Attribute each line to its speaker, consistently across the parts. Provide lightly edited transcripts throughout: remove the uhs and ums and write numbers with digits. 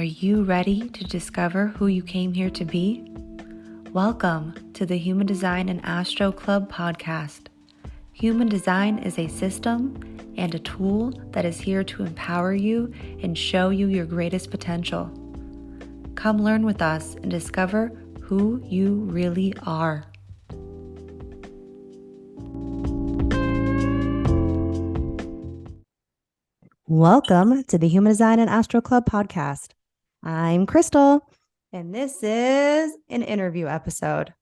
Speaker 1: you ready to discover who you came here to be? Welcome to the Human Design and Astro Club podcast. Human design is a system and a tool that is here to empower you and show you your greatest potential. Come learn with us and discover who you really are. Welcome to the Human Design and Astro Club podcast. I'm Krystle, and this is an interview episode.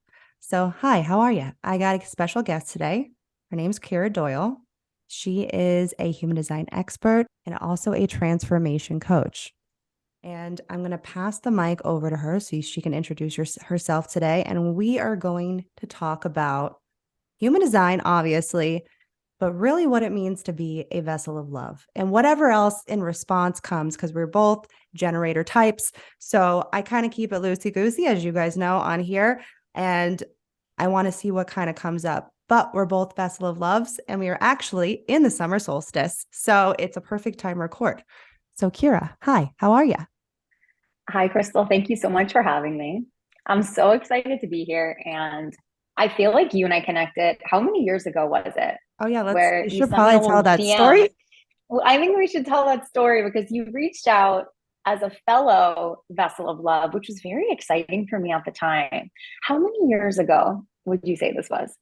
Speaker 1: So, hi, how are you? I got a special guest today. Her name's Kiera Doyle. She is a human design expert and also a transformation coach. And I'm going to pass the mic over to her so she can introduce herself today. And we are going to talk about human design, obviously, but really what it means to be a vessel of love and whatever else in response comes, because we're both generator types. So I kind of keep it loosey-goosey, as you guys know, on here. And I want to see what kind of comes up. But we're both vessel of loves, and we are actually in the summer solstice. So it's a perfect time to record. So Kiera, hi, how are you?
Speaker 2: Hi, Krystle. Thank you so much for having me. I'm so excited to be here. And I feel like you and I connected. How many years ago was it?
Speaker 1: Oh yeah,
Speaker 2: Where
Speaker 1: you
Speaker 2: you
Speaker 1: should
Speaker 2: sent me a
Speaker 1: probably tell
Speaker 2: little
Speaker 1: that
Speaker 2: DM.
Speaker 1: story.
Speaker 2: Well, I think we should tell that story because you reached out as a fellow vessel of love, which was very exciting for me at the time. How many years ago would you say this was?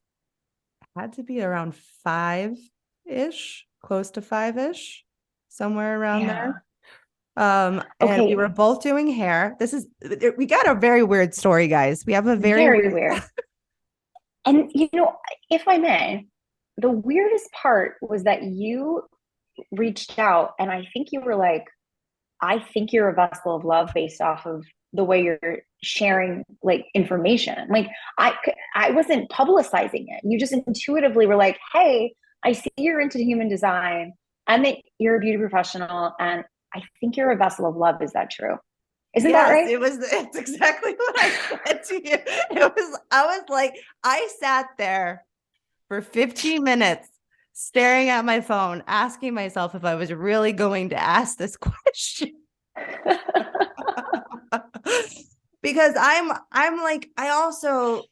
Speaker 1: Had to be around 5-ish, close to 5-ish, somewhere around
Speaker 2: Yeah.
Speaker 1: there. And we
Speaker 2: Okay.
Speaker 1: were both doing hair. We got a very weird story, guys. We have a very
Speaker 2: Very
Speaker 1: weird.
Speaker 2: weird. And, if I may, the weirdest part was that you reached out and I think you were like, I think you're a vessel of love based off of the way you're sharing like information. Like I wasn't publicizing it. You just intuitively were like, "Hey, I see you're into human design and that you're a beauty professional and I think you're a vessel of love. Is that true? Isn't that
Speaker 1: Yes,
Speaker 2: right?"
Speaker 1: it's exactly what I said to you. I was like, I sat there for 15 minutes staring at my phone, asking myself if I was really going to ask this question. Because I'm like, I also,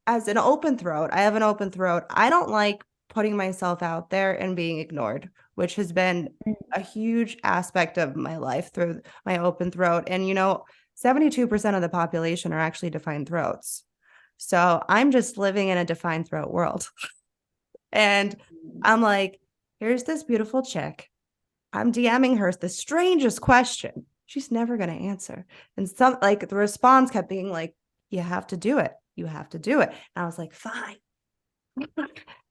Speaker 1: as an open throat, I have an open throat. I don't like putting myself out there and being ignored, which has been a huge aspect of my life through my open throat. And 72% of the population are actually defined throats. So I'm just living in a defined throat world. And I'm like, here's this beautiful chick. I'm DMing her the strangest question. She's never going to answer. And the response kept being like, you have to do it. You have to do it. And I was like, fine.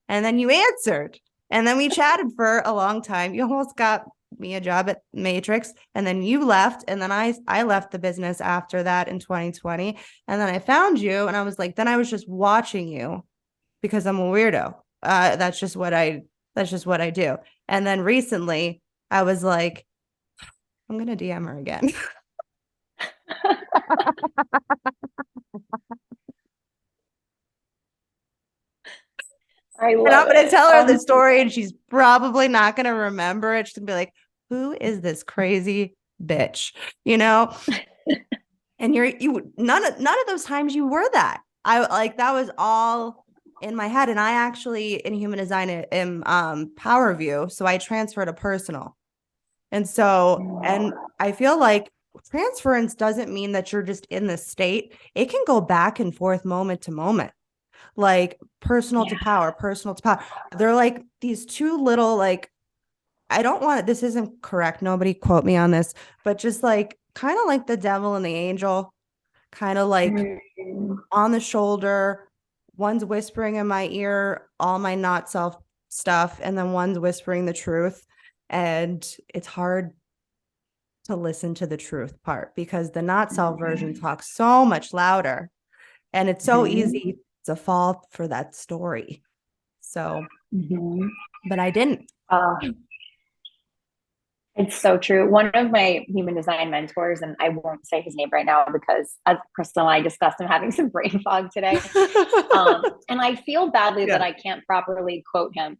Speaker 1: And then you answered. And then we chatted for a long time. You almost got me a job at Matrix. And then you left. And then I left the business after that in 2020. And then I found you. And I was like, then I was just watching you because I'm a weirdo. That's just what I do. And then recently I was like, I'm going to DM her again.
Speaker 2: I
Speaker 1: And I'm
Speaker 2: love
Speaker 1: going to
Speaker 2: it.
Speaker 1: tell her the story and she's probably not going to remember it. She's going to be like, who is this crazy bitch? And none of those times you were that. That was all in my head. And I actually in human design am power view. So I transfer to personal. And I feel like transference doesn't mean that you're just in the state. It can go back and forth moment to moment, like personal to power, personal to power. They're like these two little, I don't want it. This isn't correct. Nobody quote me on this, but just like kind of like the devil and the angel, kind of like on the shoulder. One's whispering in my ear, all my not self stuff, and then one's whispering the truth. And it's hard to listen to the truth part because the not self version talks so much louder and it's so easy to fall for that story. So, but I didn't.
Speaker 2: It's so true. One of my human design mentors, and I won't say his name right now because as Krystle and I discussed, I'm having some brain fog today. And I feel badly that I can't properly quote him.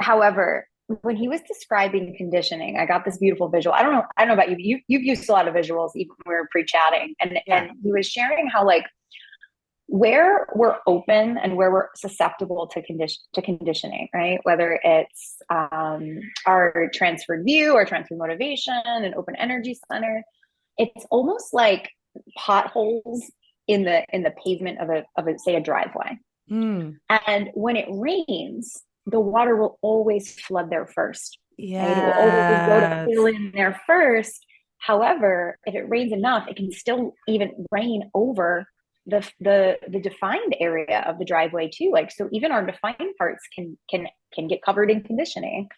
Speaker 2: However, when he was describing conditioning, I got this beautiful visual. I don't know about you. You've used a lot of visuals even when we were pre-chatting,
Speaker 1: Yeah.
Speaker 2: and he was sharing how like where we're open and where we're susceptible to conditioning, right? Whether it's our transferred view or transferred motivation and open energy center, it's almost like potholes in the pavement of a say a driveway.
Speaker 1: Mm.
Speaker 2: And when it rains, the water will always flood there first, right? It will always go to fill
Speaker 1: Yes.
Speaker 2: in there first. However, if it rains enough, it can still even rain over the defined area of the driveway too. Like so, even our defined parts can get covered in conditioning.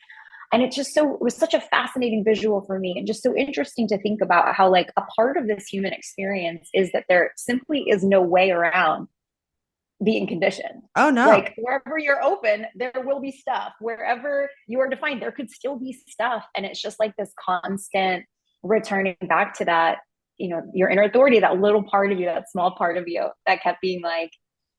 Speaker 2: And it's just so it was such a fascinating visual for me, and just so interesting to think about how like a part of this human experience is that there simply is no way around being conditioned.
Speaker 1: Oh no.
Speaker 2: Like wherever you're open, there will be stuff. Wherever you are defined, there could still be stuff. And it's just like this constant returning back to that, you know, your inner authority, that little part of you, that small part of you that kept being like,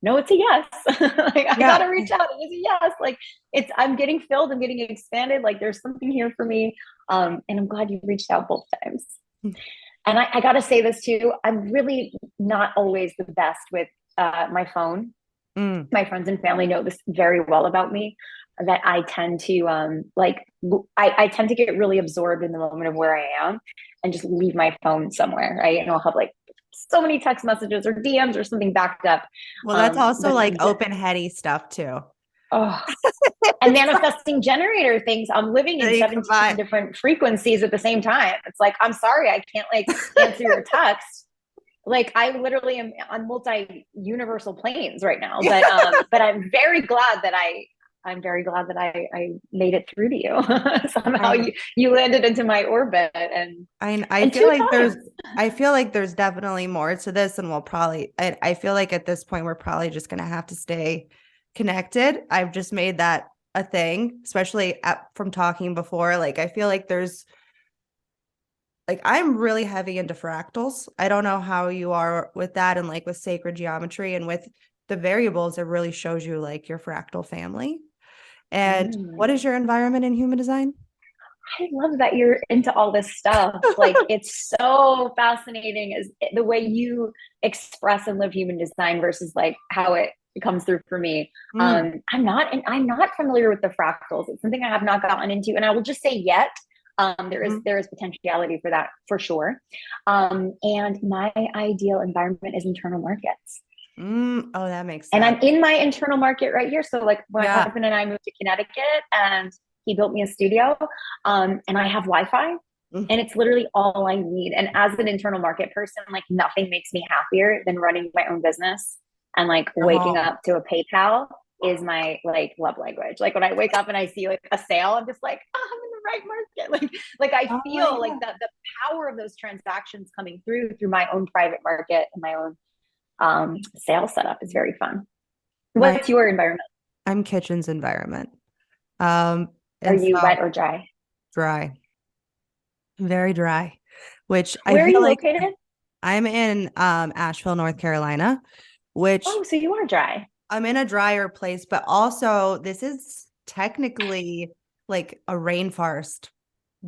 Speaker 2: no, it's a yes. Like I
Speaker 1: Yeah.
Speaker 2: gotta reach out. It is a yes. Like it's I'm getting filled, I'm getting expanded. Like there's something here for me. And I'm glad you reached out both times. And I gotta say this too. I'm really not always the best with my phone.
Speaker 1: Mm.
Speaker 2: My friends and family know this very well about me, that I tend to I tend to get really absorbed in the moment of where I am and just leave my phone somewhere, right? And I'll have like so many text messages or DMs or something backed up.
Speaker 1: Well, that's also
Speaker 2: But
Speaker 1: like open heady stuff too.
Speaker 2: oh, and manifesting generator things, I'm living
Speaker 1: That
Speaker 2: in
Speaker 1: you
Speaker 2: 17
Speaker 1: combine.
Speaker 2: different frequencies at the same time. It's like, I'm sorry, I can't like answer your text. Like I literally am on multi universal planes right now, but I'm very glad that I made it through to you. Somehow
Speaker 1: I
Speaker 2: you landed into my orbit
Speaker 1: I
Speaker 2: and
Speaker 1: feel
Speaker 2: two
Speaker 1: like
Speaker 2: times.
Speaker 1: there's definitely more to this, and we'll probably I feel like at this point we're probably just gonna have to stay connected. I've just made that a thing, especially from talking before. Like I feel like there's like I'm really heavy into fractals. I don't know how you are with that, and like with sacred geometry and with the variables, it really shows you like your fractal family. And what
Speaker 2: Mm.
Speaker 1: is your environment in human design?
Speaker 2: I love that you're into all this stuff. Like it's so fascinating is the way you express and live human design versus like how it comes through for me.
Speaker 1: Mm,
Speaker 2: I'm not familiar with the fractals. It's something I have not gotten into, and I will just say yet.
Speaker 1: mhm,
Speaker 2: There is potentiality for that for sure. And my ideal environment is internal markets.
Speaker 1: oh, that makes
Speaker 2: And
Speaker 1: sense.
Speaker 2: I'm in my internal market right here. So like my
Speaker 1: Yeah.
Speaker 2: husband and I moved to Connecticut and he built me a studio. And I have Wi-Fi
Speaker 1: Mm.
Speaker 2: and it's literally all I need. And as an internal market person, like nothing makes me happier than running my own business and like
Speaker 1: Your
Speaker 2: waking
Speaker 1: home.
Speaker 2: up to a PayPal is my like love language. Like when I wake up and I see like a sale, I'm just like, oh, I'm in the right market. Like I
Speaker 1: Oh my
Speaker 2: feel like
Speaker 1: God.
Speaker 2: the power of those transactions coming through my own private market and my own sales setup is very fun.
Speaker 1: My
Speaker 2: What's your environment?
Speaker 1: I'm kitchen's environment. Um,
Speaker 2: Are
Speaker 1: and
Speaker 2: you
Speaker 1: so
Speaker 2: wet or dry?
Speaker 1: dry, very dry, which I
Speaker 2: Where are
Speaker 1: feel
Speaker 2: you
Speaker 1: like
Speaker 2: located?
Speaker 1: I'm in Asheville, North Carolina, which
Speaker 2: Oh, so you are dry.
Speaker 1: I'm in a drier place, but also this is technically like a rainforest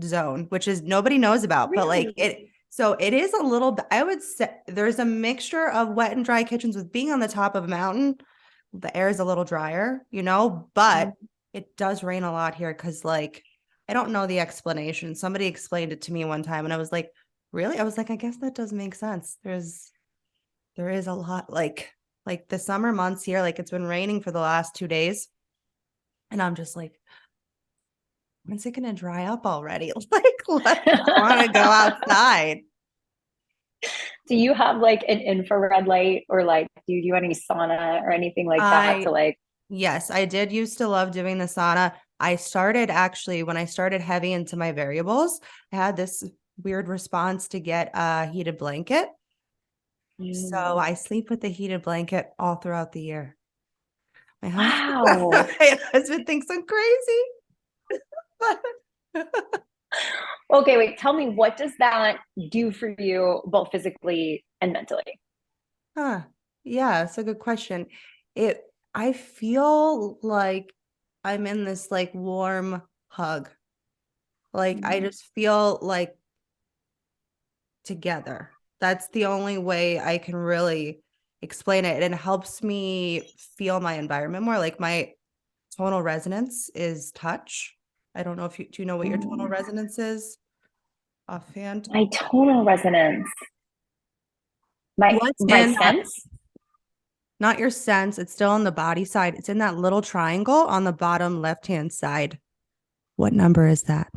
Speaker 1: zone, which is nobody knows about, but like
Speaker 2: Really?
Speaker 1: so it is a little bit, I would say there's a mixture of wet and dry kitchens with being on the top of a mountain. The air is a little drier, but
Speaker 2: Mm.
Speaker 1: it does rain a lot here because like I don't know the explanation. Somebody explained it to me one time and I was like, really? I was like, I guess that does make sense. There is a lot like the summer months here, like it's been raining for the last 2 days. And I'm just like, when's it gonna dry up already? I want to go outside.
Speaker 2: Do you have like an infrared light or like do you do any sauna or anything like that to
Speaker 1: I
Speaker 2: like
Speaker 1: Yes, I did used to love doing the sauna. I started actually when I started heavy into my variables, I had this weird response to get a heated blanket. So
Speaker 2: mm,
Speaker 1: I sleep with the heated blanket all throughout the year. My husband,
Speaker 2: wow.
Speaker 1: my husband thinks I'm crazy.
Speaker 2: Okay, wait, tell me what does that do for you both physically and mentally?
Speaker 1: Huh. Yeah, it's a good question. It I feel like I'm in this like warm hug. Like I
Speaker 2: Mm.
Speaker 1: just feel like together. That's the only way I can really explain it. And it helps me feel my environment more. Like my tonal resonance is touch. I don't know if you do you know what your tonal
Speaker 2: Mm.
Speaker 1: resonance is offhand?
Speaker 2: My tonal resonance, my
Speaker 1: What's
Speaker 2: my
Speaker 1: in that?
Speaker 2: sense.
Speaker 1: Not your sense. It's still on the body side. It's in that little triangle on the bottom left-hand side. What number is that?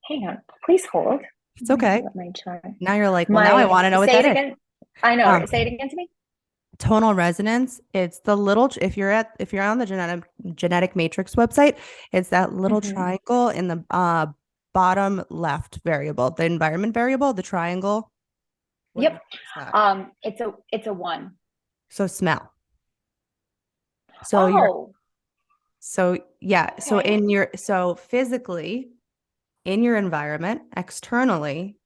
Speaker 2: Hang on, please hold.
Speaker 1: It's
Speaker 2: Let me
Speaker 1: okay.
Speaker 2: pull up my chart.
Speaker 1: Now you're like, well, now I
Speaker 2: My
Speaker 1: want to know what
Speaker 2: say
Speaker 1: that
Speaker 2: it
Speaker 1: is.
Speaker 2: again. I know.
Speaker 1: Um,
Speaker 2: Say it again to me.
Speaker 1: tonal resonance. It's the little if you're on the genetic matrix website, it's that little
Speaker 2: Hmm.
Speaker 1: triangle in the bottom left variable, the environment variable, the triangle. What
Speaker 2: Yep.
Speaker 1: number is that?
Speaker 2: It's a one.
Speaker 1: So smell. So you're
Speaker 2: Oh,
Speaker 1: so yeah,
Speaker 2: okay.
Speaker 1: so physically in your environment, externally,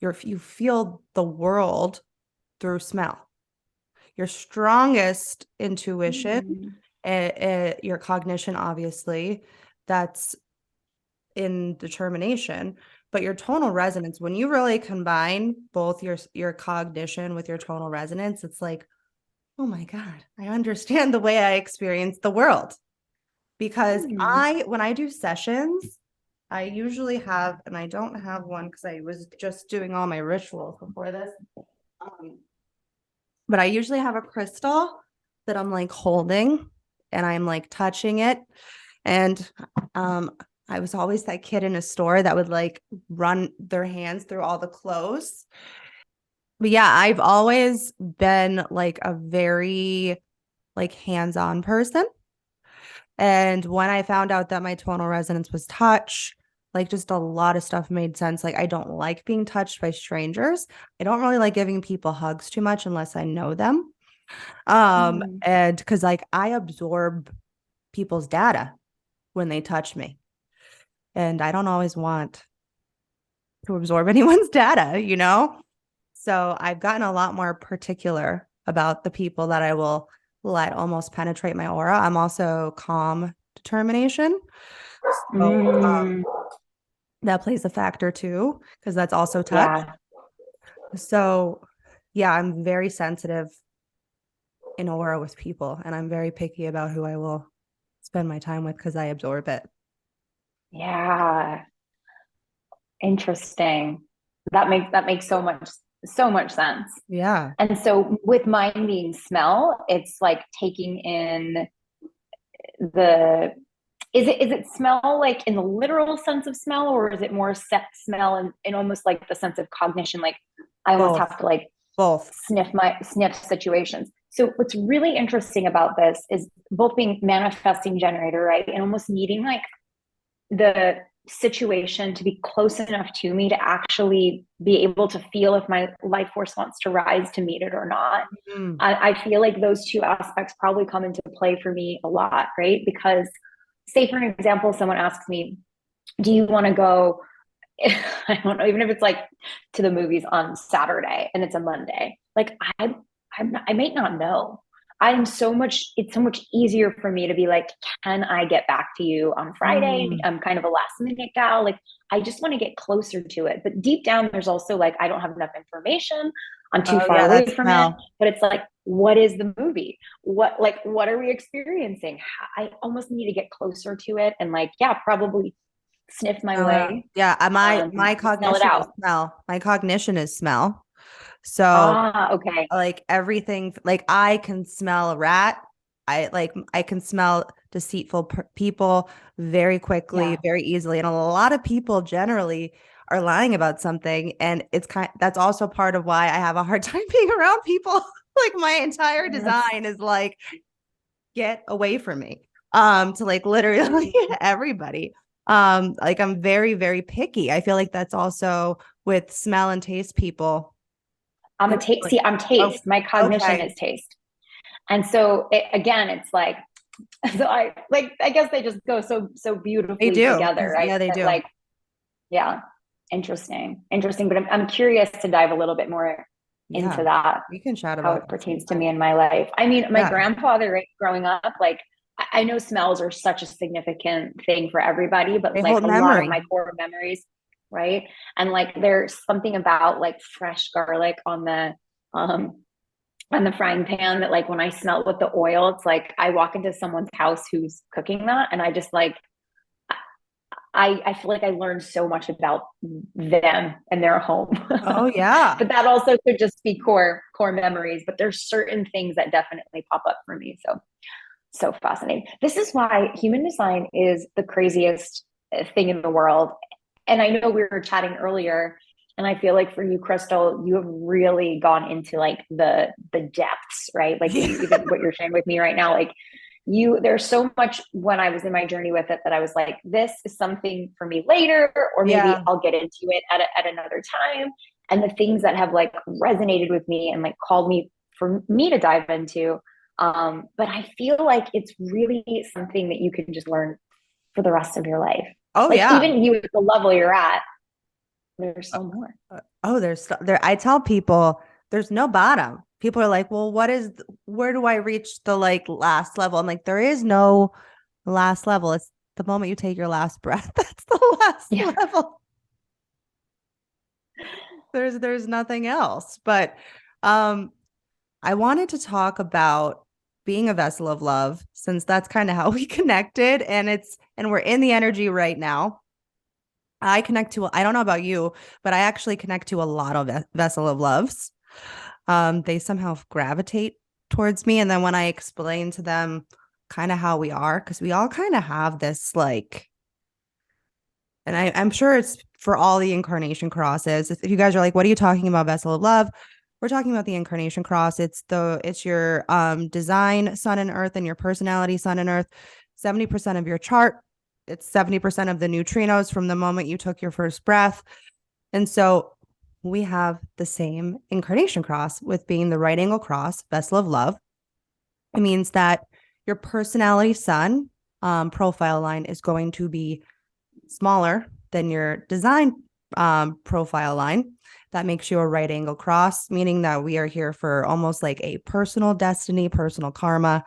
Speaker 1: you feel the world through smell. Your strongest intuition,
Speaker 2: Hmm.
Speaker 1: your cognition, obviously, that's in determination, but your tonal resonance, when you really combine both your cognition with your tonal resonance, it's like, oh my God, I understand the way I experience the world. Because
Speaker 2: Hmm.
Speaker 1: when I do sessions, I usually have, and I don't have one because I was just doing all my rituals before this. Um, but I usually have a crystal that I'm like holding and I'm like touching it. And um, I was always that kid in a store that would like run their hands through all the clothes. But yeah, I've always been like a very like hands-on person. And when I found out that my tonal resonance was touch, like just a lot of stuff made sense. Like I don't like being touched by strangers. I don't really like giving people hugs too much unless I know them.
Speaker 2: Hmm.
Speaker 1: And because like I absorb people's data when they touch me. And I don't always want to absorb anyone's data, you know? So I've gotten a lot more particular about the people that I will let almost penetrate my aura. I'm also calm determination. So
Speaker 2: Mm.
Speaker 1: that plays a factor too, because that's also touch.
Speaker 2: Yeah.
Speaker 1: So yeah, I'm very sensitive in aura with people, and I'm very picky about who I will spend my time with because I absorb it.
Speaker 2: Yeah. Interesting. That makes so much sense.
Speaker 1: Yeah.
Speaker 2: And so with mine being smell, it's like taking in the is it smell like in the literal sense of smell, or is it more set smell and almost like the sense of cognition? Like I almost
Speaker 1: Both.
Speaker 2: have to like
Speaker 1: Both.
Speaker 2: sniff situations. So what's really interesting about this is both being manifesting generator, right? And almost needing like the situation to be close enough to me to actually be able to feel if my life force wants to rise to meet it or not.
Speaker 1: Mm.
Speaker 2: I feel like those two aspects probably come into play for me a lot, right? Because, say, for an example, someone asks me, do you want to go? I don't know, even if it's like to the movies on Saturday and it's a Monday, like I might not know. It's so much easier for me to be like, can I get back to you on Friday?
Speaker 1: Mm.
Speaker 2: I'm kind of a last minute gal. Like, I just want to get closer to it. But deep down, there's also like, I don't have enough information. I'm too
Speaker 1: Oh
Speaker 2: far
Speaker 1: yeah,
Speaker 2: away
Speaker 1: that's
Speaker 2: from it.
Speaker 1: smell.
Speaker 2: But it's like, what is the movie? What are we experiencing? I almost need to get closer to it. And like, yeah, probably sniff my
Speaker 1: Smell it.
Speaker 2: way,
Speaker 1: Yeah, my
Speaker 2: and smell it
Speaker 1: cognition is
Speaker 2: out.
Speaker 1: smell. My cognition is smell. So
Speaker 2: Ah, okay.
Speaker 1: like everything, like I can smell a rat. I can smell deceitful people very quickly,
Speaker 2: Yeah.
Speaker 1: very easily, and a lot of people generally are lying about something, and that's also part of why I have a hard time being around people. Like my entire
Speaker 2: That's
Speaker 1: design is like get away from me. To like literally
Speaker 2: mm,
Speaker 1: everybody. Like I'm very, very picky. I feel like that's also with smell and taste people.
Speaker 2: I'm a
Speaker 1: It's
Speaker 2: taste.
Speaker 1: like,
Speaker 2: See, I'm
Speaker 1: oh,
Speaker 2: taste. My cognition
Speaker 1: okay.
Speaker 2: is taste, and so again, it's like so I guess they just go so
Speaker 1: They
Speaker 2: beautifully
Speaker 1: do.
Speaker 2: together, right?
Speaker 1: Yeah, they
Speaker 2: That
Speaker 1: do.
Speaker 2: like yeah, interesting. But I'm curious to dive a little bit more
Speaker 1: Yeah.
Speaker 2: into that,
Speaker 1: We can chat
Speaker 2: how
Speaker 1: about
Speaker 2: it
Speaker 1: that
Speaker 2: pertains to
Speaker 1: sometime.
Speaker 2: me in my life. I mean, my
Speaker 1: Yeah.
Speaker 2: grandfather, right, growing up, like I know smells are such a significant thing for everybody, but
Speaker 1: They
Speaker 2: like
Speaker 1: hold
Speaker 2: a lot of
Speaker 1: memory.
Speaker 2: my core memories, right? And like there's something about like fresh garlic on the frying pan that like when I smell it with the oil, it's like I walk into someone's house who's cooking that and I just like I feel like I learned so much about them and their home.
Speaker 1: Oh yeah.
Speaker 2: But that also could just be core memories. But there's certain things that definitely pop up for me. So fascinating. This is why human design is the craziest thing in the world. And I know we were chatting earlier, and I feel like for you, Krystle, you have really gone into like the depths, right? Like
Speaker 1: Yeah.
Speaker 2: even what you're sharing with me right now, like there's so much when I was in my journey with it that I was like, this is something for me later, or maybe
Speaker 1: Yeah.
Speaker 2: I'll get into it at another time. And the things that have like resonated with me and like called me for me to dive into. But I feel like it's really something that you can just learn for the rest of your life.
Speaker 1: Oh
Speaker 2: Like
Speaker 1: yeah.
Speaker 2: even you at the level you're at, there's
Speaker 1: Uh,
Speaker 2: so more.
Speaker 1: Oh, there. I tell people there's no bottom. People are like, well, where do I reach the like last level? I'm like, there is no last level. It's the moment you take your last breath. That's the last
Speaker 2: Yeah.
Speaker 1: level. There's nothing else. But um I wanted to talk about being a vessel of love since that's kind of how we connected and we're in the energy right now. I don't know about you, but I actually connect to a lot of vessel of loves. They somehow gravitate towards me. And then when I explain to them kind of how we are, because we all kind of have this like, and I'm sure it's for all the incarnation crosses. If you guys are like, what are you talking about, vessel of love? We're talking about the incarnation cross. It's your design sun and earth and your personality sun and earth. 70% of your chart. It's 70% of the neutrinos from the moment you took your first breath. And so we have the same incarnation cross with being the right angle cross, vessel of love. It means that your personality sun profile line is going to be smaller than your design profile line. That makes you a right angle cross, meaning that we are here for almost like a personal destiny, personal karma,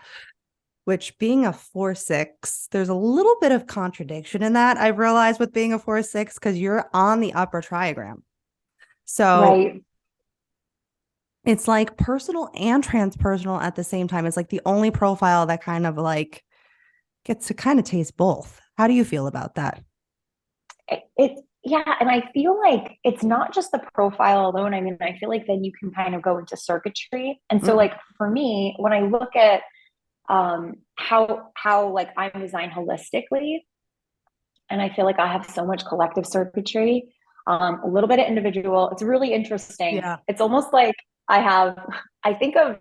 Speaker 1: which being a 4-6, there's a little bit of contradiction in that. I've realized with being a 4-6, because you're on the upper trigram. So
Speaker 2: Right.
Speaker 1: it's like personal and transpersonal at the same time. It's like the only profile that kind of like gets to kind of taste both. How do you feel about that?
Speaker 2: It's yeah, and I feel like it's not just the profile alone. I mean, I feel like then you can kind of go into circuitry. And so
Speaker 1: Mm-hmm.
Speaker 2: like for me, when I look at how like I'm designed holistically, and I feel like I have so much collective circuitry, a little bit of individual. It's really interesting.
Speaker 1: Yeah.
Speaker 2: It's almost like I have, I think of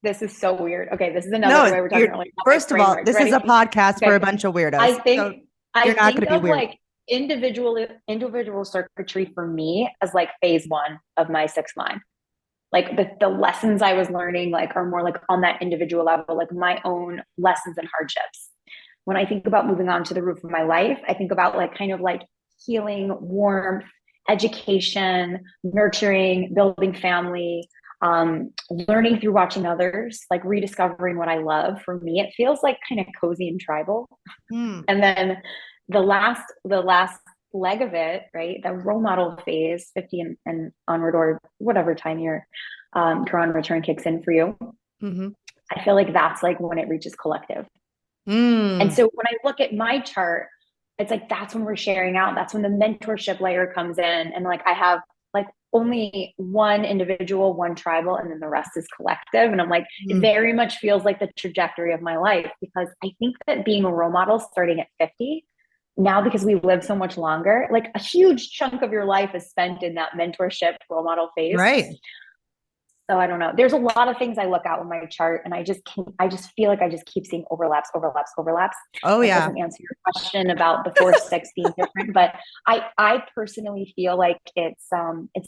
Speaker 2: this is so weird. Okay, this is another
Speaker 1: No,
Speaker 2: way we're talking
Speaker 1: you're
Speaker 2: earlier about my
Speaker 1: first of all,
Speaker 2: frameworks.
Speaker 1: this is a
Speaker 2: Ready?
Speaker 1: podcast for a
Speaker 2: Okay.
Speaker 1: bunch of
Speaker 2: I
Speaker 1: weirdos. So
Speaker 2: think I
Speaker 1: you're not going
Speaker 2: think
Speaker 1: to be
Speaker 2: of
Speaker 1: weird.
Speaker 2: like individual circuitry for me as like phase one of my sixth line. Like the lessons I was learning like are more like on that individual level, like my own lessons and hardships. When I think about moving on to the roof of my life, I think about like kind of like healing, warmth, education, nurturing, building family, learning through watching others, like rediscovering what I love. For me, it feels like kind of cozy and tribal.
Speaker 1: Hmm.
Speaker 2: And then the last leg of it, right? The role model phase, 50 and onward, or whatever time your Quran return kicks in for you.
Speaker 1: Mm-hmm.
Speaker 2: I feel like that's like when it reaches collective. And
Speaker 1: Mm.
Speaker 2: so when I look at my chart, it's like that's when we're sharing out. That's when the mentorship layer comes in. And like I have like only one individual, one tribal, and then the rest is collective. And I'm like, it
Speaker 1: Mm.
Speaker 2: very much feels like the trajectory of my life because I think that being a role model starting at 50, now because we live so much longer, like a huge chunk of your life is spent in that mentorship role model phase.
Speaker 1: Right.
Speaker 2: So I don't know. There's a lot of things I look at with my chart, and I just feel like I just keep seeing overlaps, overlaps, overlaps.
Speaker 1: Oh
Speaker 2: That
Speaker 1: yeah.
Speaker 2: doesn't answer your question about the 4-6 being different, but I personally feel like it's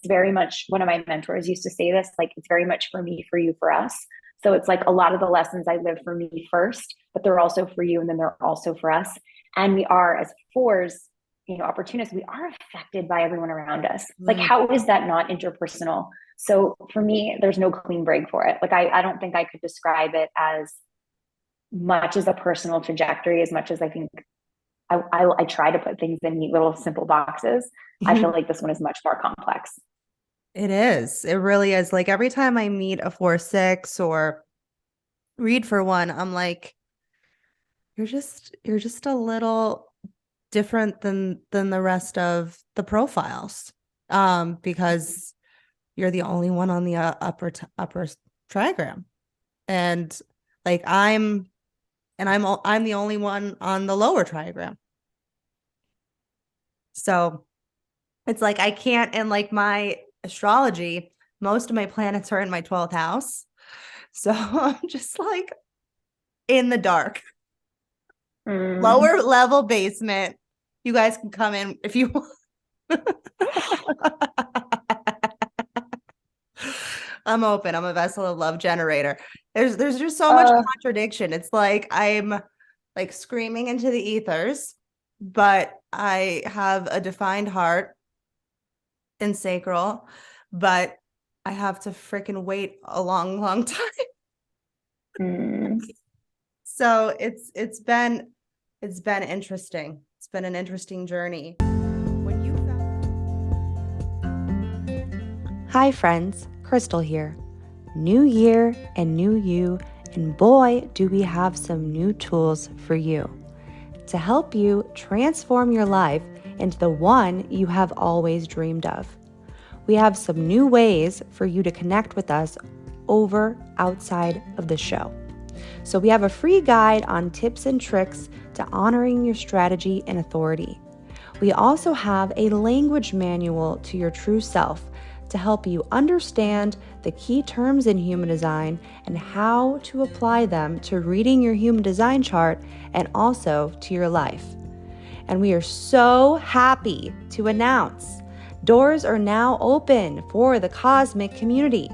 Speaker 2: very much one of my mentors used to say this, like it's very much for me, for you, for us. So it's like a lot of the lessons I live for me first, but they're also for you, and then they're also for us. And we are as fours, opportunists, we are affected by everyone around us. Like,
Speaker 1: Mm.
Speaker 2: how is that not interpersonal? So for me, there's no clean break for it. Like I don't think I could describe it as much as a personal trajectory, as much as I think I try to put things in neat little simple boxes, I feel like this one is much more complex.
Speaker 1: It is. It really is. Like every time I meet a 4/6 or read for one, I'm like, you're just a little different than the rest of the profiles. Because you're the only one on the upper trigram. And like I'm the only one on the lower trigram. So it's like I can't, and like my astrology, most of my planets are in my 12th house. So I'm just like in the dark,
Speaker 2: Mm.
Speaker 1: lower level basement. You guys can come in if you want. I'm open. I'm a vessel of love generator. There's just so much
Speaker 2: Uh,
Speaker 1: contradiction. It's like I'm like screaming into the ethers, but I have a defined heart and sacral, but I have to freaking wait a long, long time.
Speaker 2: mm.
Speaker 1: So it's been interesting. It's been an interesting journey. When you Hi friends, Krystle here. New year and new you, and boy, do we have some new tools for you to help you transform your life into the one you have always dreamed of. We have some new ways for you to connect with us outside of the show. So we have a free guide on tips and tricks to honoring your strategy and authority. We also have a language manual to your true self to help you understand the key terms in human design and how to apply them to reading your human design chart and also to your life. And we are so happy to announce doors are now open for the Cosmic Community,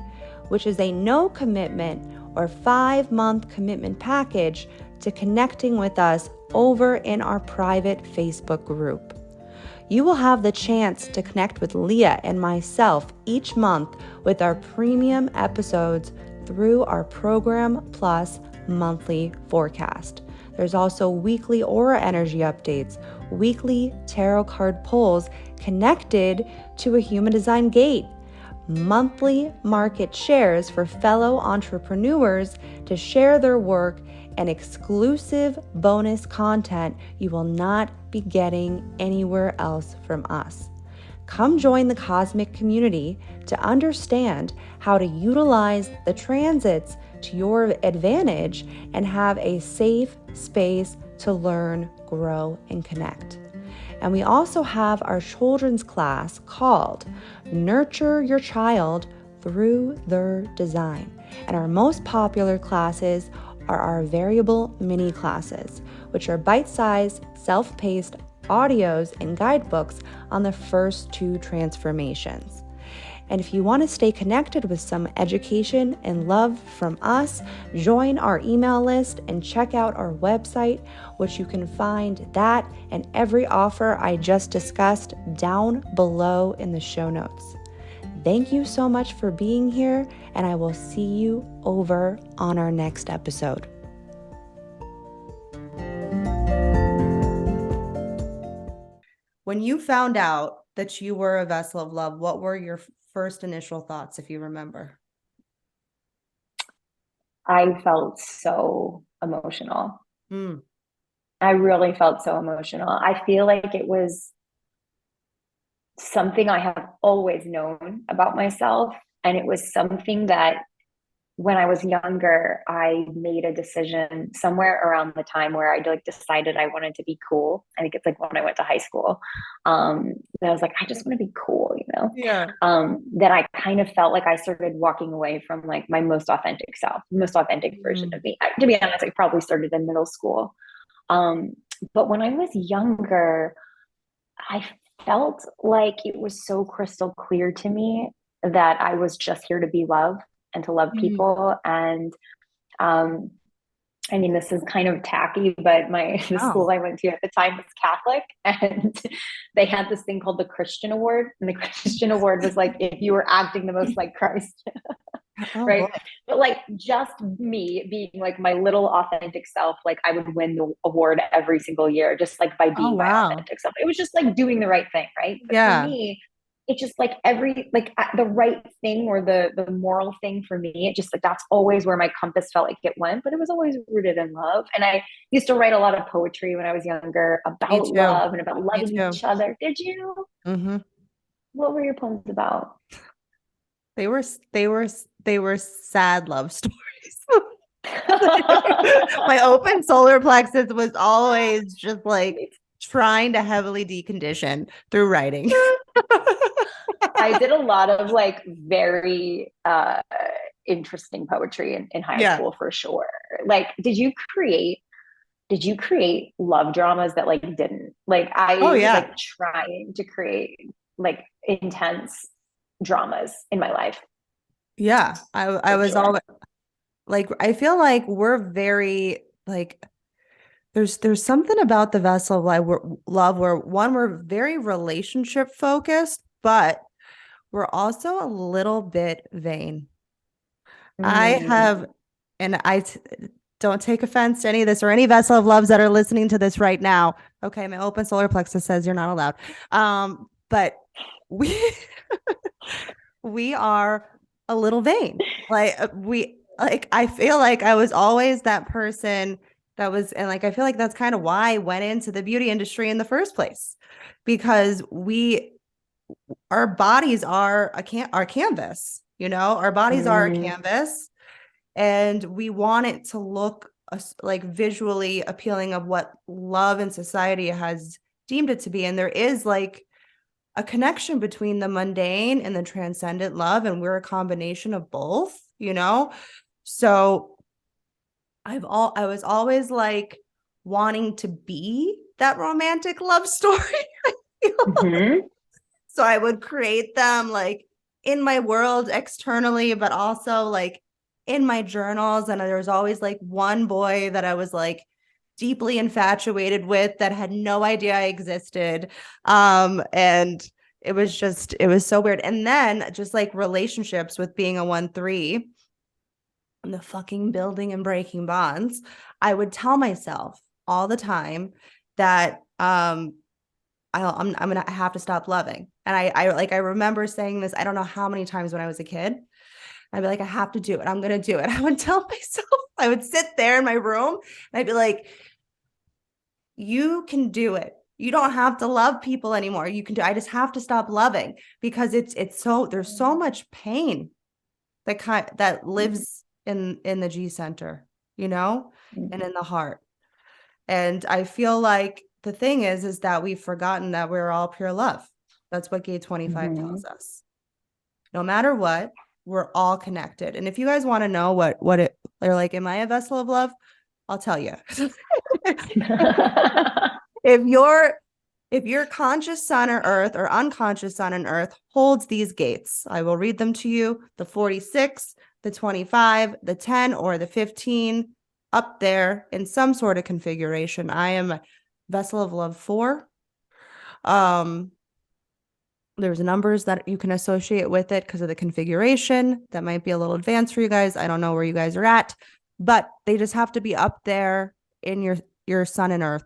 Speaker 1: which is a no commitment or 5-month commitment package to connecting with us over in our private Facebook group. You will have the chance to connect with Leah and myself each month with our premium episodes through our Program Plus monthly forecast. There's also weekly aura energy updates, weekly tarot card pulls connected to a human design gate, monthly market shares for fellow entrepreneurs to share their work, and exclusive bonus content you will not be getting anywhere else from us. Come join the Cosmic Community to understand how to utilize the transits to your advantage and have a safe space to learn, grow, and connect. And we also have our children's class called Nurture Your Child Through Their Design. And our most popular classes are our variable mini classes, which are bite-sized, self-paced audios and guidebooks on the first 2 transformations. And if you want to stay connected with some education and love from us, join our email list and check out our website, which you can find that and every offer I just discussed down below in the show notes. Thank you so much for being here, and I will see you over on our next episode. When you found out that you were a vessel of love, what were your first initial thoughts, if you remember?
Speaker 2: I felt so emotional.
Speaker 1: Mm.
Speaker 2: I really felt so emotional. I feel like it was something I have always known about myself. And it was something that when I was younger, I made a decision somewhere around the time where I like decided I wanted to be cool. I think it's like when I went to high school. That I was like, I just want to be cool, you know.
Speaker 1: Yeah.
Speaker 2: That I kind of felt like I started walking away from like my most authentic self, most authentic version of
Speaker 1: Mm.
Speaker 2: me. To be honest, I probably started in middle school. Um, but when I was younger, I felt like it was so crystal clear to me that I was just here to be loved and to love
Speaker 1: Mm.
Speaker 2: people. And um, I mean, this is kind of tacky, but the school
Speaker 1: Oh.
Speaker 2: I went to at the time was Catholic, and they had this thing called the Christian Award. And the Christian Award was like if you were acting the most like Christ.
Speaker 1: Oh boy.
Speaker 2: right? But like just me being like my little authentic self, like I would win the award every single year just like by
Speaker 1: Oh
Speaker 2: being my
Speaker 1: wow.
Speaker 2: authentic self. It was just like doing the right thing, right? But for
Speaker 1: Yeah.
Speaker 2: me, it's just like every like the right thing or the moral thing for me, it just like that's always where my compass felt like it went, but it was always rooted in love. And I used to write a lot of poetry when I was younger
Speaker 1: Me
Speaker 2: about
Speaker 1: too.
Speaker 2: love and about
Speaker 1: Me
Speaker 2: loving
Speaker 1: too.
Speaker 2: each other. Did you?
Speaker 1: Hmm.
Speaker 2: What were your poems about?
Speaker 1: They were they were sad love stories. My open solar plexus was always just like trying to heavily decondition through writing.
Speaker 2: I did a lot of like very interesting poetry in high
Speaker 1: Yeah.
Speaker 2: school for sure. Like, did you create love dramas that like didn't? Like
Speaker 1: Oh
Speaker 2: I was
Speaker 1: yeah.
Speaker 2: like trying to create like intense dramas in my life
Speaker 1: Yeah. I
Speaker 2: for
Speaker 1: was
Speaker 2: sure.
Speaker 1: all like I feel like we're very like there's something about the vessel of love where one we're very relationship focused, but we're also a little bit vain. I have,
Speaker 2: Mm.
Speaker 1: and don't take offense to any of this or any vessel of loves that are listening to this right now. Okay, my open solar plexus says you're not allowed. But we we are a little vain. Like we like I feel like I was always that person that was and like I feel like that's kind of why I went into the beauty industry in the first place because we our bodies are our canvas, you know? Our bodies are a
Speaker 2: Mm.
Speaker 1: canvas and we want it to look like visually appealing of what love and society has deemed it to be and there is like a connection between the mundane and the transcendent love and we're a combination of both, you know? So I was always like wanting to be that romantic love story.
Speaker 2: Mm-hmm.
Speaker 1: So I would create them like in my world externally, but also like in my journals. And there was always like one boy that I was like deeply infatuated with that had no idea I existed. And it was so weird. And then just like relationships with being a 1-3 and the fucking building and breaking bonds, I would tell myself all the time that I'm gonna have to stop loving. And I remember saying this, I don't know how many times when I was a kid. I'd be like, I have to do it. I'm gonna do it. I would tell myself, I would sit there in my room and I'd be like, you can do it. You don't have to love people anymore. You can do, I just have to stop loving because it's so there's so much pain that lives in the G center, you know, and in the heart. And I feel like the thing is that we've forgotten that we're all pure love. That's what Gate 25
Speaker 2: Mm-hmm.
Speaker 1: tells us. No matter what, we're all connected. And if you guys want to know what it they're like, am I a vessel of love? I'll tell you. if your if your conscious sun or earth or unconscious sun and earth holds these gates, I will read them to you. The 46, the 25, the 10, or the 15 up there in some sort of configuration. I am a vessel of love 4. Um, there's numbers that you can associate with it because of the configuration. That might be a little advanced for you guys. I don't know where you guys are at, but they just have to be up there in your sun and earth,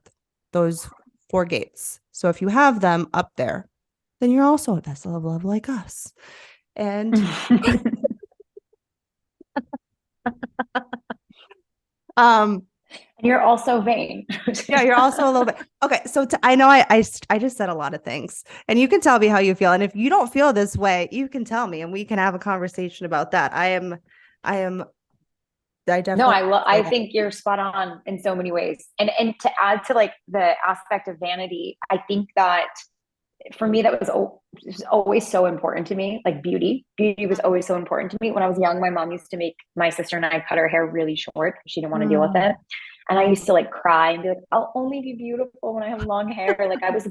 Speaker 1: those 4 gates. So if you have them up there, then you're also a vessel of love like us. And um
Speaker 2: You're also vain.
Speaker 1: yeah, you're also a little bit okay. So I know I just said a lot of things, and you can tell me how you feel. And if you don't feel this way, you can tell me, and we can have a conversation about that. I am, I
Speaker 2: No,
Speaker 1: definitely
Speaker 2: I
Speaker 1: feel that.
Speaker 2: think you're spot on in so many ways. And to add to like the aspect of vanity, I think that for me that was always so important to me. Like beauty was always so important to me. When I was young, my mom used to make my sister and I cut our hair really short. She didn't want to deal with
Speaker 1: Mm,
Speaker 2: it. And I
Speaker 1: mm.
Speaker 2: used to like cry and be like, I'll only be beautiful when I have long hair. Like I was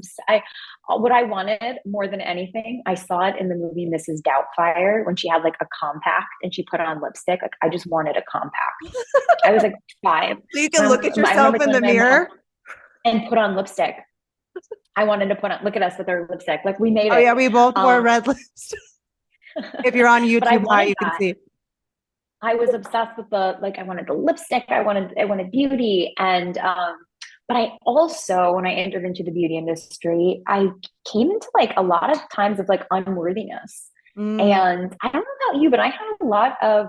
Speaker 2: what I wanted more than anything, I saw it in the movie Mrs. Doubtfire when she had like a compact and she put on lipstick. Like I just wanted a compact. I was like 5.
Speaker 1: So you can look at
Speaker 2: I remember
Speaker 1: yourself in
Speaker 2: telling
Speaker 1: the
Speaker 2: my mom
Speaker 1: mirror.
Speaker 2: and put on lipstick. I wanted to put on, look at us with our lipstick. Like we made
Speaker 1: Oh
Speaker 2: it.
Speaker 1: yeah, we both wore
Speaker 2: Um,
Speaker 1: red lips. If you're on
Speaker 2: but I
Speaker 1: YouTube, hi,
Speaker 2: wanted
Speaker 1: you can
Speaker 2: that.
Speaker 1: see.
Speaker 2: I was obsessed with the like I wanted the lipstick, I wanted beauty. And but I also, when I entered into the beauty industry, I came into like a lot of times of like unworthiness.
Speaker 1: Mm,
Speaker 2: And I don't know about you, but I had a lot of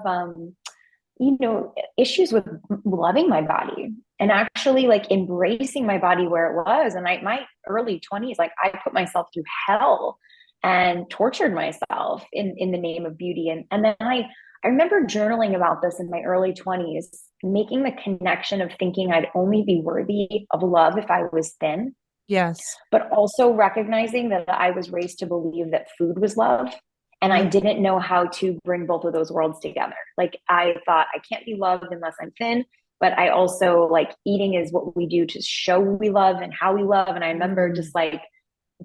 Speaker 2: issues with loving my body and actually like embracing my body where it was. And my early 20s, like I put myself through hell and tortured myself in the name of beauty. And then I remember journaling about this in my early 20s, making the connection of thinking I'd only be worthy of love if I was thin,
Speaker 1: yes.
Speaker 2: but also recognizing that I was raised to believe that food was love. And I
Speaker 1: Mm,
Speaker 2: didn't know how to bring both of those worlds together. Like I thought I can't be loved unless I'm thin, but I also like eating is what we do to show we love and how we love. And I remember
Speaker 1: mm,
Speaker 2: just like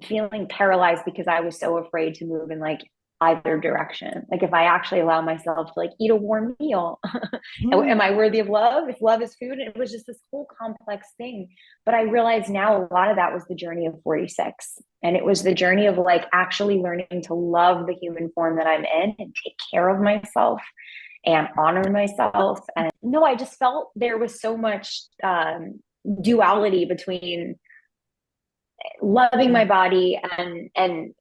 Speaker 2: feeling paralyzed because I was so afraid to move in like either direction. Like if I actually allow myself to like eat a warm meal,
Speaker 1: mm.
Speaker 2: am I worthy of love? If love is food, and it was just this whole complex thing. But I realized now a lot of that was the journey of 46. And it was the journey of like actually learning to love the human form that I'm in and take care of myself and honor myself. And no, I just felt there was so much duality between loving
Speaker 1: Yeah.
Speaker 2: my body and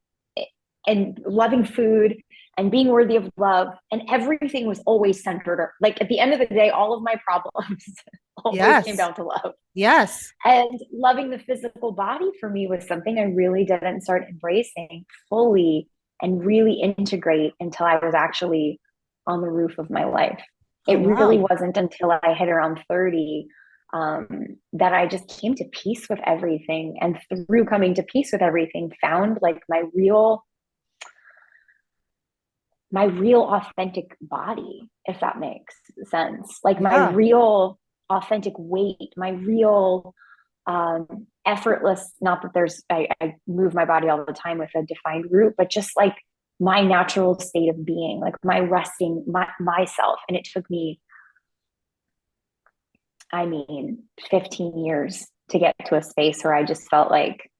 Speaker 2: loving food and being worthy of love, and everything was always centered, like at the end of the day all of my problems always came
Speaker 1: Yes.
Speaker 2: down to love.
Speaker 1: Yes.
Speaker 2: And loving the physical body for me was something I really didn't start embracing fully and really integrate until I was actually on the roof of my life. It
Speaker 1: Oh,
Speaker 2: really
Speaker 1: wow.
Speaker 2: wasn't until I hit around 30 that I just came to peace with everything. And through coming to peace with everything, found like my real authentic body, if that makes sense. Like my
Speaker 1: Yeah.
Speaker 2: real authentic weight, my real effortless, not that I move my body all the time with a defined route, but just like my natural state of being, like my resting myself. And it took me, I mean, 15 years to get to a space where I just felt like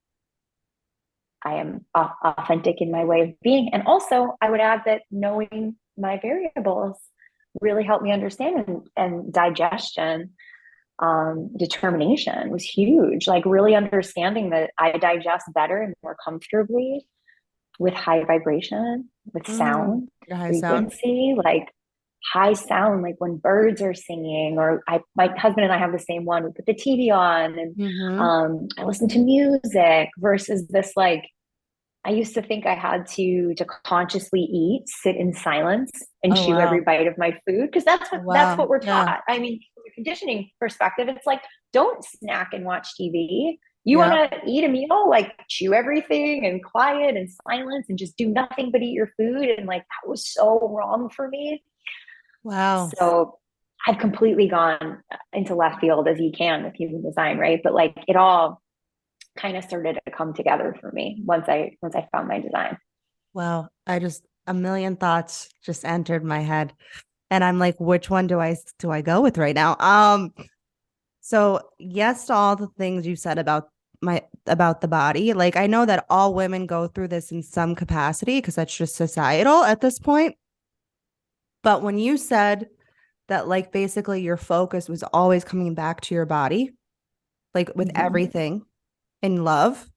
Speaker 2: I am authentic in my way of being. And also, I would add that knowing my variables really helped me understand, and digestion, determination was huge. Like really understanding that I digest better and more comfortably with high vibration, with
Speaker 1: Mm.
Speaker 2: sound,
Speaker 1: Your high sound.
Speaker 2: frequency, like high sound, like when birds are singing, or my husband and I have the same one. We put the TV on and
Speaker 1: Mm-hmm.
Speaker 2: I listen to music versus this like I used to think I had to consciously eat, sit in silence, and
Speaker 1: Oh,
Speaker 2: chew every
Speaker 1: wow.
Speaker 2: bite of my food because that's
Speaker 1: Oh,
Speaker 2: what
Speaker 1: wow.
Speaker 2: we're
Speaker 1: Yeah.
Speaker 2: taught. I mean, from a conditioning perspective, it's like don't snack and watch TV. You want
Speaker 1: Yeah.
Speaker 2: to eat a meal, like chew everything and quiet and silence and just do nothing but eat your food. And like that was so wrong for me.
Speaker 1: Wow.
Speaker 2: So I've completely gone into left field as you can with human design, right? But like it all kind of started to come together for me once I found my design.
Speaker 1: Wow. A million thoughts just entered my head. And I'm like, which one do I go with right now? So yes to all the things you said about the body. Like I know that all women go through this in some capacity because that's just societal at this point. But when you said that like basically your focus was always coming back to your body, like with
Speaker 2: Mm-hmm.
Speaker 1: everything in love,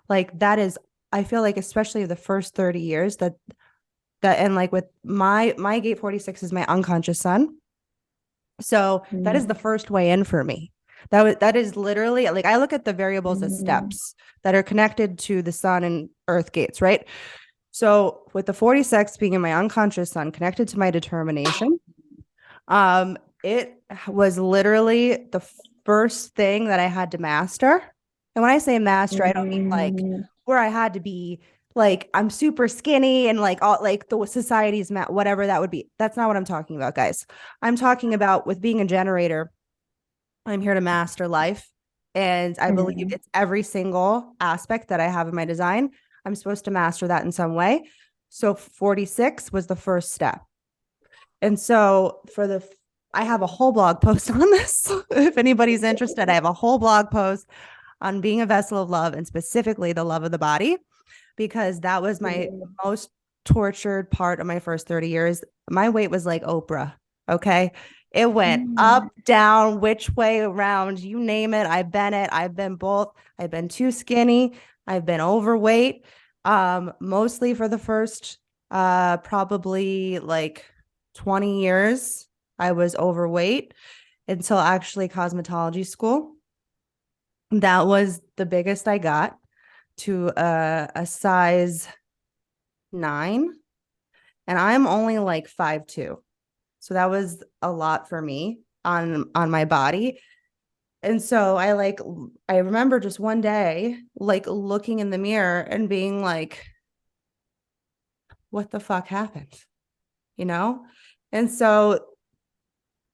Speaker 1: like that is I feel like especially the first 30 years that and like with my gate 46 is my unconscious son. So that is the first way in for me. That is literally like I look at the variables as
Speaker 2: Mm-hmm.
Speaker 1: steps that are connected to the sun and earth gates, right? So with the 46 being in my unconscious sun connected to my determination, it was literally the first thing that I had to master. And when I say master, I don't mean like
Speaker 2: Mm-hmm.
Speaker 1: where I had to be like I'm super skinny and like all like the society's whatever that would be. That's not what I'm talking about, guys. I'm talking about with being a generator, I'm here to master life. And I believe it's every single aspect that I have in my design. I'm supposed to master that in some way. So 46 was the first step. And so I have a whole blog post on this. If anybody's interested, I have a whole blog post on being a vessel of love and specifically the love of the body, because that was my most tortured part of my first 30 years. My weight was like Oprah. Okay. It went
Speaker 2: Mm.
Speaker 1: up, down, which way around, you name it. I've been it. I've been both. I've been too skinny. I've been overweight. Mostly for the first probably like 20 years, I was overweight until actually cosmetology school. That was the biggest I got to a size 9, and I'm only like 5'2". So that was a lot for me on my body. And so I remember just one day like looking in the mirror and being like, what the fuck happened? You know? And so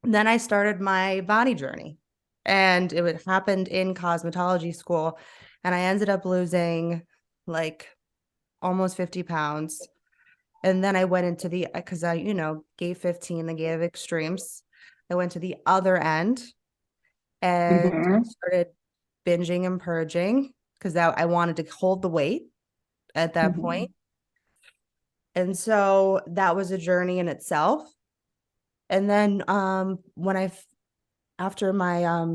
Speaker 1: then I started my body journey. And it happened in cosmetology school. And I ended up losing like almost 50 pounds. And then I went into because I, gave 15, the gave extremes. I went to the other end and I
Speaker 2: Mm-hmm.
Speaker 1: started binging and purging because that I wanted to hold the weight at that
Speaker 2: Mm-hmm.
Speaker 1: point. And so that was a journey in itself. And then after my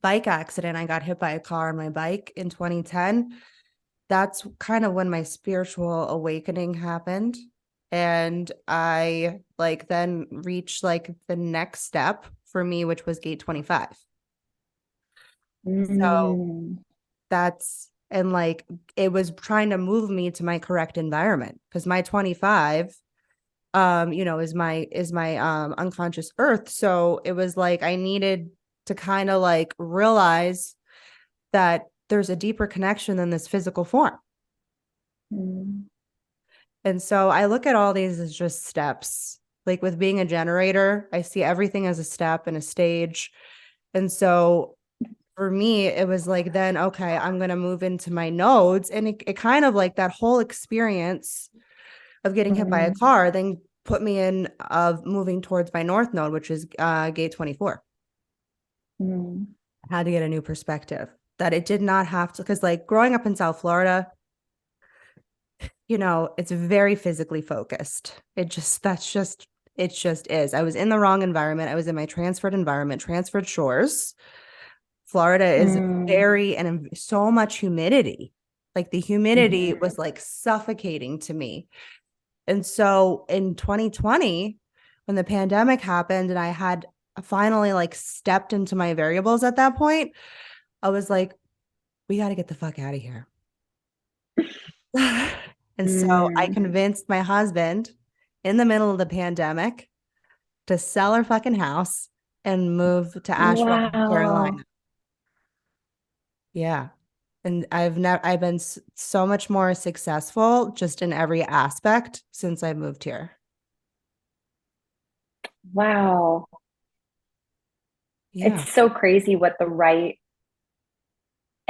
Speaker 1: bike accident, I got hit by a car on my bike in 2010. That's kind of when my spiritual awakening happened. And I like then reached like the next step for me, which was gate 25. So
Speaker 2: Mm.
Speaker 1: that's and like it was trying to move me to my correct environment because my 25 is my unconscious earth. So it was like I needed to kind of like realize that there's a deeper connection than this physical form.
Speaker 2: Mm.
Speaker 1: And so I look at all these as just steps. Like with being a generator, I see everything as a step and a stage. And so for me, it was like, then, okay, I'm going to move into my nodes. And it kind of like that whole experience of getting hit by a
Speaker 2: Mm.
Speaker 1: car, then put me in of moving towards my north node, which is gate 24.
Speaker 2: Mm.
Speaker 1: I had to get a new perspective that it did not have to, because like growing up in South Florida, it's very physically focused. It just is. I was in the wrong environment. I was in my transferred environment, transferred shores. Florida is
Speaker 2: Mm.
Speaker 1: very, and so much humidity. Like the humidity
Speaker 2: Mm-hmm.
Speaker 1: was like suffocating to me. And so in 2020, when the pandemic happened and I had finally like stepped into my variables at that point, I was like, we got to get the fuck out of here. And so I
Speaker 2: Mm.
Speaker 1: convinced my husband in the middle of the pandemic to sell our fucking house and move to Asheville, North
Speaker 2: Wow.
Speaker 1: Carolina. Yeah. And I've been so much more successful just in every aspect since I moved here.
Speaker 2: Wow.
Speaker 1: Yeah.
Speaker 2: It's so crazy what the right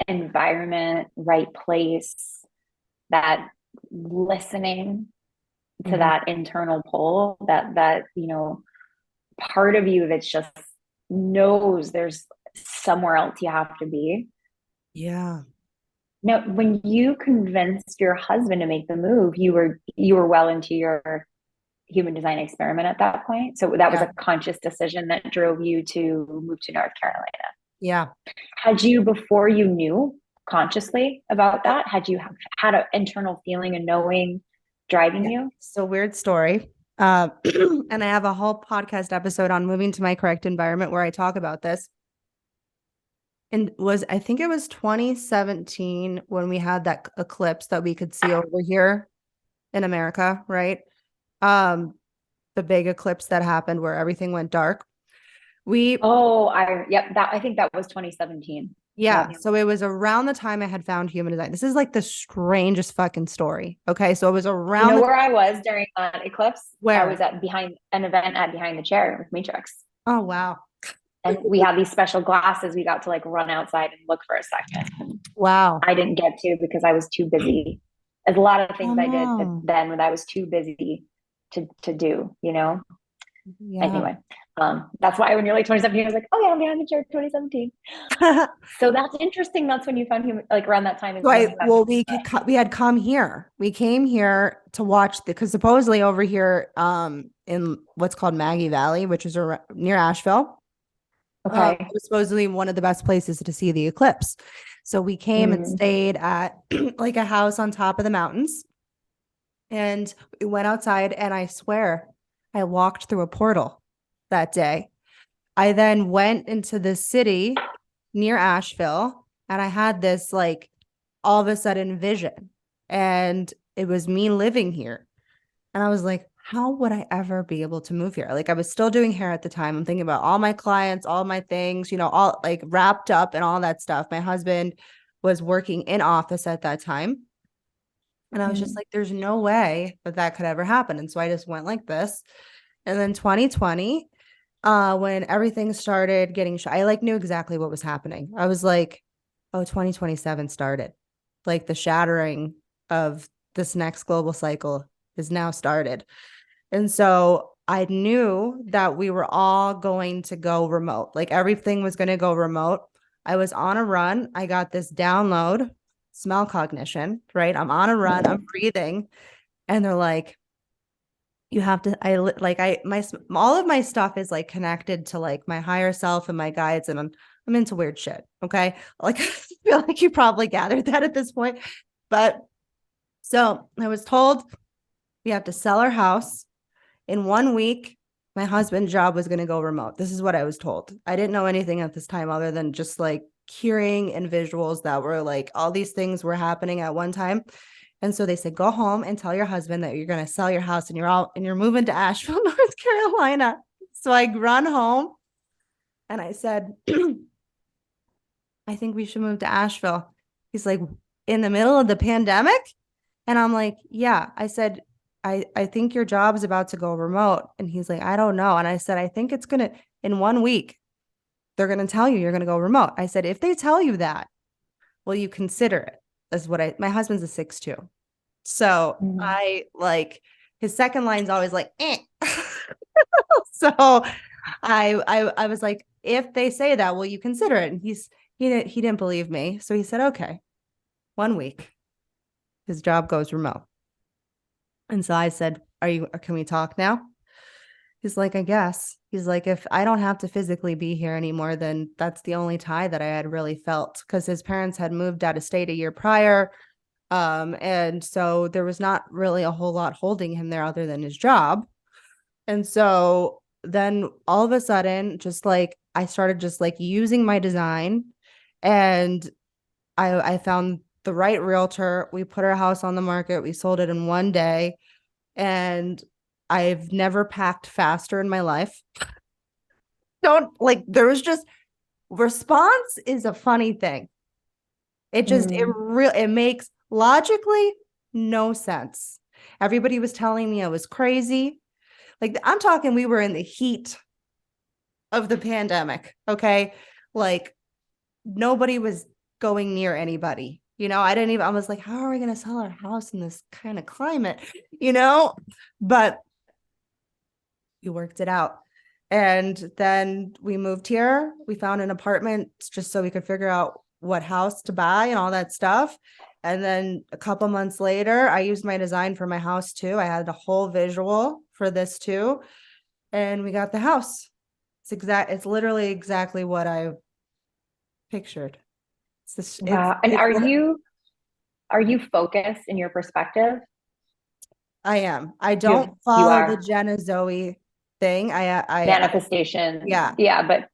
Speaker 2: environment, right place, that listening to
Speaker 1: Mhm.
Speaker 2: that internal pull, that part of you that's just knows there's somewhere else you have to be.
Speaker 1: Yeah.
Speaker 2: Now, when you convinced your husband to make the move, you were well into your human design experiment at that point. So that was
Speaker 1: Yeah.
Speaker 2: a conscious decision that drove you to move to North Carolina.
Speaker 1: Yeah.
Speaker 2: Had you, before you knew consciously about that, had you had an internal feeling and knowing driving
Speaker 1: Yeah.
Speaker 2: you?
Speaker 1: So weird story. And I have a whole podcast episode on moving to my correct environment where I talk about this. And I think it was 2017 when we had that eclipse that we could see over here in America, right? Um, the big eclipse that happened where everything went dark. We
Speaker 2: Oh, yep, that I think that was 2017.
Speaker 1: Yeah,
Speaker 2: Yep.
Speaker 1: so it was around the time I had found human design. This is like the strangest fucking story. Okay, so it was
Speaker 2: You
Speaker 1: around
Speaker 2: know
Speaker 1: the
Speaker 2: where I was during that eclipse? I was
Speaker 1: where?
Speaker 2: at behind an event at Behind the Chair with Matrix.
Speaker 1: Oh wow.
Speaker 2: And we had these special glasses. We got to like run outside and look for a second. And
Speaker 1: Wow.
Speaker 2: I didn't get to because I was too busy. There's a lot of
Speaker 1: Oh
Speaker 2: things I did
Speaker 1: no.
Speaker 2: then when I was too busy to do.
Speaker 1: Yeah.
Speaker 2: Anyway, that's why when you're like 2017, I was like, oh yeah, I'm behind the chair 2017. So that's interesting. That's when you found him, like around that time is when you found
Speaker 1: Well,
Speaker 2: him.
Speaker 1: we had come here. We came here to watch because supposedly over here, in what's called Maggie Valley, which is near Asheville. It
Speaker 2: Okay.
Speaker 1: was supposedly one of the best places to see the eclipse. So we came and
Speaker 2: Mm.
Speaker 1: stayed at like a house on top of the mountains. And we went outside, and I swear I walked through a portal that day. I then went into the city near Asheville, and I had this like all of a sudden vision. And it was me living here. And I was like, how would I ever be able to move here? Like, I was still doing hair at the time. I'm thinking about all my clients, all my things, all like wrapped up and all that stuff. My husband was working in office at that time. And I was just
Speaker 2: Mm.
Speaker 1: like, there's no way that that could ever happen. And so I just went like this. And then 2020, when everything started getting I like knew exactly what was happening. I was like, oh, 2027 started. Like the shattering of this next global cycle is now started. And so I knew that we were all going to go remote. Like everything was going to go remote. I was on a run. I got this download, smell cognition, right? I'm on a run, I'm breathing. And they're like, you have to, all of my stuff is like connected to like my higher self and my guides. And I'm into weird shit. Okay. Like, I feel like you probably gathered that at this point. But so I was told we have to sell our house in 1 week. My husband's job was going to go remote. This is what I was told. I didn't know anything at this time other than just like hearing and visuals that were like all these things were happening at one time. And so they said, go home and tell your husband that you're going to sell your house and you're moving to Asheville, North Carolina. So I run home and I said, I think we should move to Asheville. He's like, in the middle of the pandemic? And I'm like, yeah. I said, I think your job is about to go remote. And he's like, I don't know. And I said, I think it's going to, in 1 week, they're going to tell you you're going to go remote. I said, if they tell you that, will you consider it? That's what my husband's a 6'2". So
Speaker 2: Mm.
Speaker 1: I like his second line's always like, eh. So I was like, if they say that, will you consider it? And he didn't believe me. So he said, okay, 1 week, his job goes remote. And so I said, can we talk now? He's like, I guess. He's like, if I don't have to physically be here anymore, then that's the only tie that I had really felt, because his parents had moved out of state a year prior. And so there was not really a whole lot holding him there other than his job. And so then all of a sudden, just like I started just like using my design, and I found the right realtor. We put our house on the market. We sold it in 1 day. And I've never packed faster in my life. Don't like, there was just response is a funny thing.
Speaker 2: Mm.
Speaker 1: It makes logically no sense. Everybody was telling me I was crazy. Like, I'm talking, we were in the heat of the pandemic. Okay. Like, nobody was going near anybody. I was like, how are we going to sell our house in this kind of climate? You know, but we worked it out. And then we moved here. We found an apartment just so we could figure out what house to buy and all that stuff. And then a couple months later, I used my design for my house too. I had a whole visual for this too. And we got the house. It's literally exactly what I pictured.
Speaker 2: Wow. And are you focused in your perspective?
Speaker 1: I am. I
Speaker 2: You
Speaker 1: don't
Speaker 2: you
Speaker 1: follow the
Speaker 2: are
Speaker 1: Jenna Zoe thing.
Speaker 2: manifestation.
Speaker 1: Yeah,
Speaker 2: Yeah,
Speaker 1: but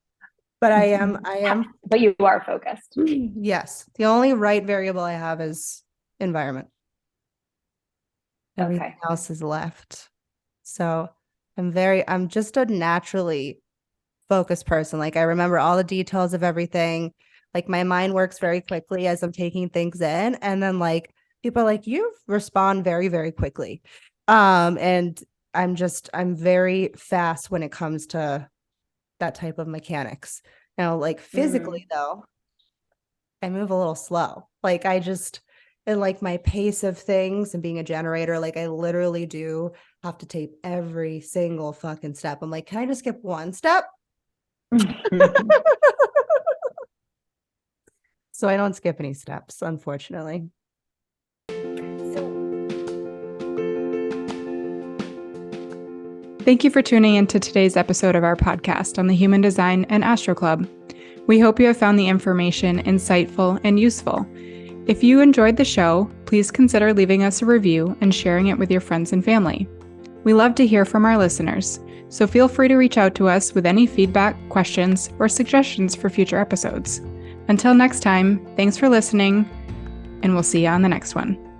Speaker 1: I am.
Speaker 2: but you are focused.
Speaker 1: Yes. The only right variable I have is environment. Everything
Speaker 2: Okay.
Speaker 1: else is left. So I'm just a naturally focused person. Like, I remember all the details of everything. Like, my mind works very quickly as I'm taking things in. And then like people are like, you respond very, very quickly. And I'm very fast when it comes to that type of mechanics. Now, like
Speaker 2: Mm.
Speaker 1: physically though, I move a little slow. Like, and like my pace of things and being a generator, like I literally do have to tape every single fucking step. I'm like, can I just skip one step? So I don't skip any steps, unfortunately.
Speaker 2: So
Speaker 3: Thank you for tuning into today's episode of our podcast on the Human Design and Astro Club. We hope you have found the information insightful and useful. If you enjoyed the show, please consider leaving us a review and sharing it with your friends and family. We love to hear from our listeners, so feel free to reach out to us with any feedback, questions, or suggestions for future episodes. Until next time, thanks for listening, and we'll see you on the next one.